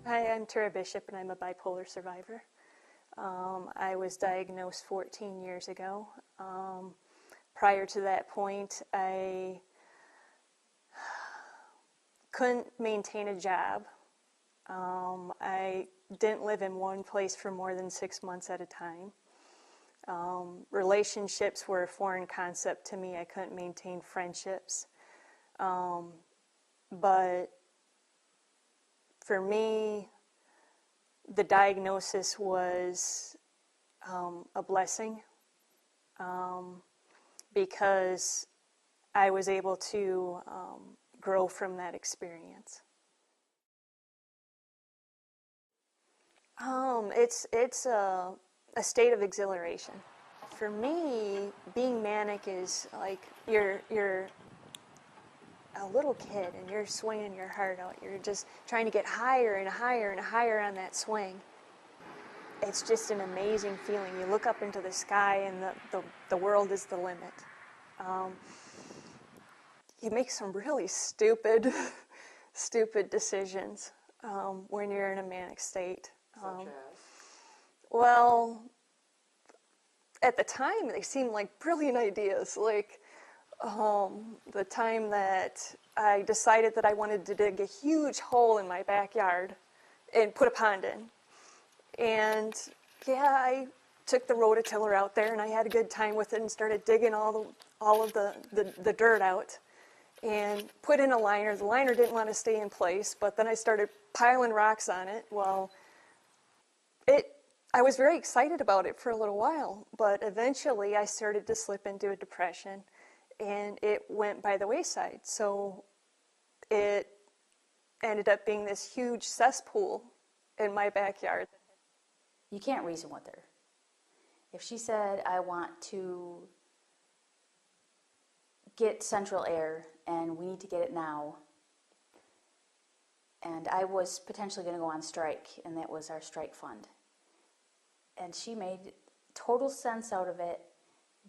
Hi, I'm Terah and I'm a bipolar survivor. I was diagnosed 14 years ago. Prior to that point, I couldn't maintain a job. I didn't live in one place for more than 6 months at a time. Relationships were a foreign concept to me. I couldn't maintain friendships. But for me, the diagnosis was a blessing because I was able to grow from that experience. It's a state of exhilaration. For me, being manic is like you're a little kid and you're swinging your heart out. You're just trying to get higher and higher and higher on that swing. It's just an amazing feeling. You look up into the sky and the world is the limit. You make some really stupid decisions when you're in a manic state. Such as? Well, at the time, they seemed like brilliant ideas. Like the time that I decided that I wanted to dig a huge hole in my backyard and put a pond in. And yeah, I took the rototiller out there and I had a good time with it and started digging all of the dirt out and put in a liner. The liner didn't want to stay in place, but then I started piling rocks on it. Well, I was very excited about it for a little while, but eventually I started to slip into a depression and it went by the wayside. So it ended up being this huge cesspool in my backyard. You can't reason with her. If she said, I want to get central air and we need to get it now, and I was potentially going to go on strike, and that was our strike fund. And she made total sense out of it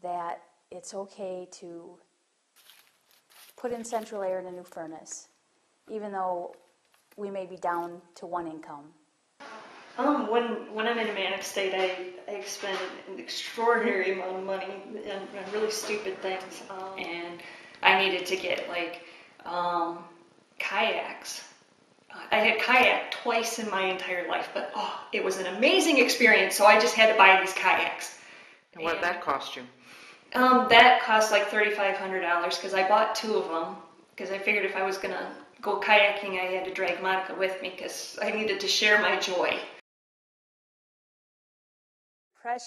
that it's okay to put in central air in a new furnace, even though we may be down to one income. When I'm in a manic state, I spend an extraordinary amount of money on really stupid things. And I needed to get like kayaks. I had kayaked twice in my entire life, but it was an amazing experience, so I just had to buy these kayaks. And what did that cost you? That cost like $3,500 because I bought 2 of them because I figured if I was going to go kayaking, I had to drag Monica with me because I needed to share my joy.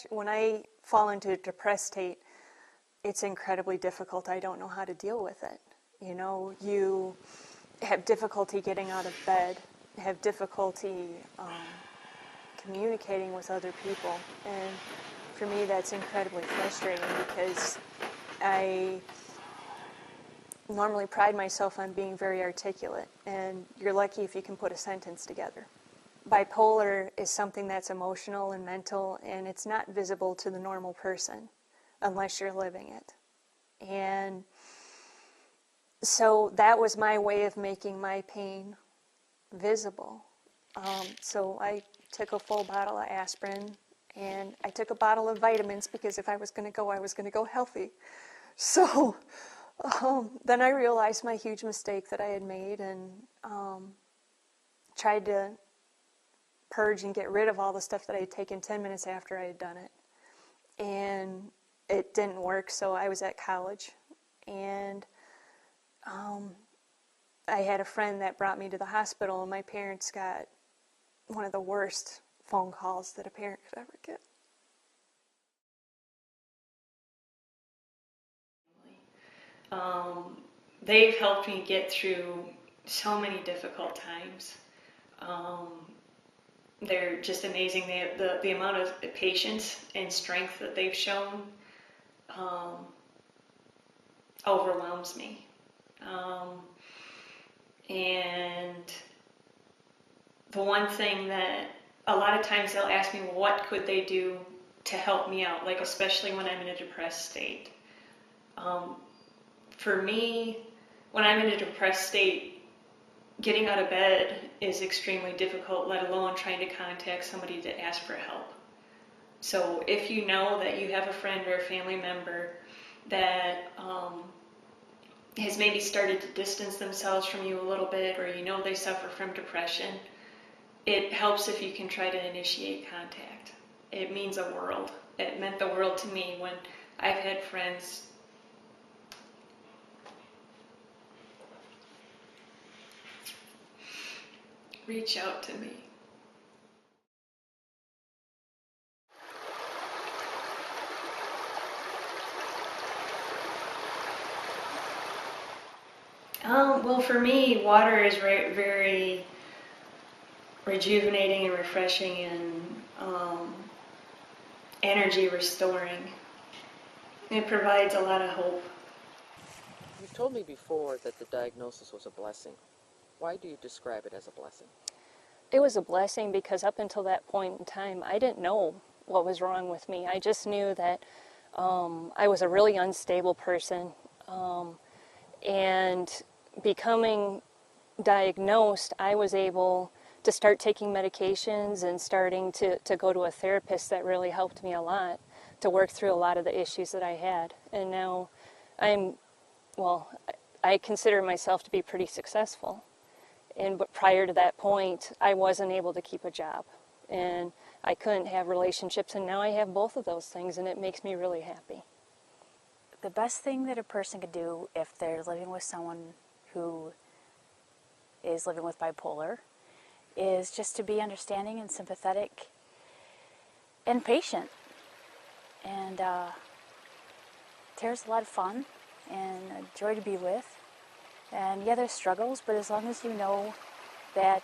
When I fall into a depressed state, it's incredibly difficult. I don't know how to deal with it. You know, you have difficulty getting out of bed, have difficulty communicating with other people. And for me, that's incredibly frustrating because I normally pride myself on being very articulate, and you're lucky if you can put a sentence together. Bipolar is something that's emotional and mental, and it's not visible to the normal person unless you're living it. And so that was my way of making my pain visible. So I took a full bottle of aspirin, and I took a bottle of vitamins because if I was going to go, I was going to go healthy. So then I realized my huge mistake that I had made and tried to purge and get rid of all the stuff that I had taken 10 minutes after I had done it. And it didn't work, so I was at college. And I had a friend that brought me to the hospital, and my parents got one of the worst phone calls that a parent could ever get. They've helped me get through so many difficult times. They're just amazing. The amount of patience and strength that they've shown overwhelms me. And the one thing that a lot of times they'll ask me, well, what could they do to help me out, like especially when I'm in a depressed state. For me, when I'm in a depressed state, getting out of bed is extremely difficult, let alone trying to contact somebody to ask for help. So if you know that you have a friend or a family member that has maybe started to distance themselves from you a little bit, or you know they suffer from depression, it helps if you can try to initiate contact. It means a world. It meant the world to me when I've had friends reach out to me. Well, for me, water is very rejuvenating and refreshing and energy restoring. It provides a lot of hope. You've told me before that the diagnosis was a blessing. Why do you describe it as a blessing? It was a blessing because up until that point in time, I didn't know what was wrong with me. I just knew that I was a really unstable person, and becoming diagnosed, I was able to start taking medications and starting to go to a therapist that really helped me a lot to work through a lot of the issues that I had. And now well, I consider myself to be pretty successful. But prior to that point, I wasn't able to keep a job, and I couldn't have relationships, and now I have both of those things, and it makes me really happy. The best thing that a person could do if they're living with someone who is living with bipolar is just to be understanding and sympathetic and patient. And Terah's a lot of fun and a joy to be with. And yeah, there's struggles, but as long as you know that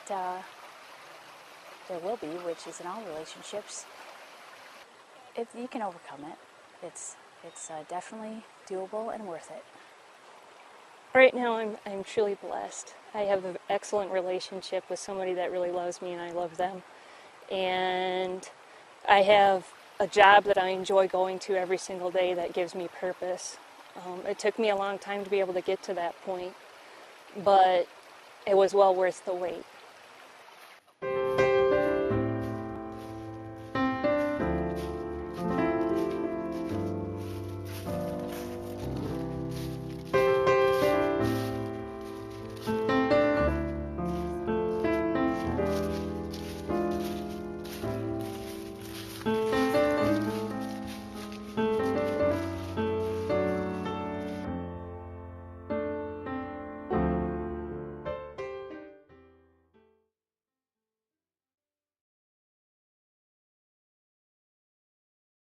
there will be, which is in all relationships, you can overcome it. It's definitely doable and worth it. Right now, I'm truly blessed. I have an excellent relationship with somebody that really loves me, and I love them. And I have a job that I enjoy going to every single day that gives me purpose. It took me a long time to be able to get to that point, but it was well worth the wait.